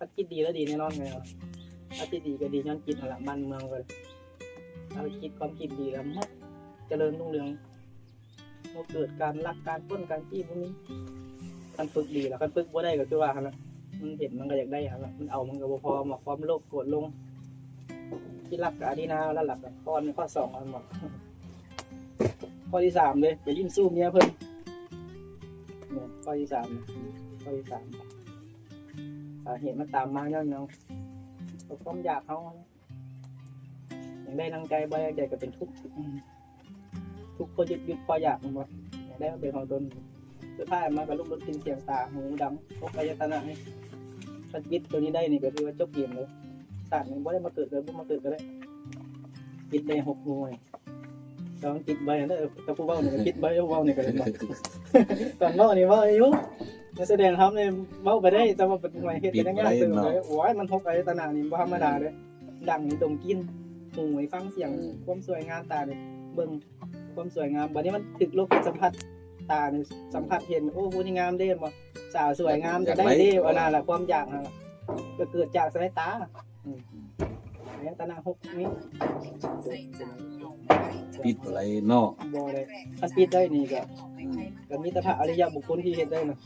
ถ้าคิดดีแล้วดีแน่นอนไงวะถ้าคิดดีก็ดีย้อนคิดนั่นแหละบ้านเมืองก็ถ้าคิดความคิดดีแล้วมันเจริญรุ่งเรืองมันเกิดการลักการปล้นการจี้พวกนี้การฝึกดีแล้วการฝึกบ่ได้ก็คือว่าหั่นล่ะมันเห็นมันก็อยากได้หั่นล่ะมันเอามันก็บ่พอหมอกความโลภโกรธลงที่รักกับอดีนาแล้วหลักข้อ1ข้อ2อันหมดข้อที่3เลยไปยิ้มสู้เมียเพิ่นเนี่ยข้อที่3ข้อที่3สาเหตุมันตามมาย้อนเนาะความอยากเขาอย่างได้ดังใจบ่ได้ใจก็เป็นทุกข์ทุกข์พอหยุดพออยากมันบ่อย่างได้มันเป็นของตนสุดท้ายมากับลูกรถกินเสียงตาหูดังพกอายตนะนี่ถ้าวิทย์ตัวนี้ได้นี่ก็คือว่าจบเกมเลยศาสตร์มันบ่ได้มาเกิดเลยบ่มาเกิดก็ได้วิทย์ได้6หน่วยต้องติดใบนั่นถ้าผู้เว้านี่ก็ติดใบเว้านี่ก็ได้บ่ตอนเว้านี่เว้าอายุนักแสดงทำเนี่ยเว้าไปได้แต่ว่าเป็นหน่วยเฮ็ดเป็นง่ายๆตึงเลยโอ้ยมัน6อายตนะนี่บ่ธรรมดาเด้ดังนี่ดมกินหูให้ฟังเสียงความสวยงามตาเนี่ยเบิ่งความสวยงามบัดนี้มันถึกโลกสัมผัสตาเนี่ยสัมผัสเห็นโอ้ผู้นี่งามเด้บ่สาวสวยงามจะได้เด้ว่านั่นล่ะความอยากนั่นล่ะก็เกิดจากสายตาอายตนะ6นี้ ปิดอะไรเนาะ บ่ได้ถ้าปิดได้นี่ก็มีแต่พระอริยบุคคลที่เฮ็ดได้น่ะ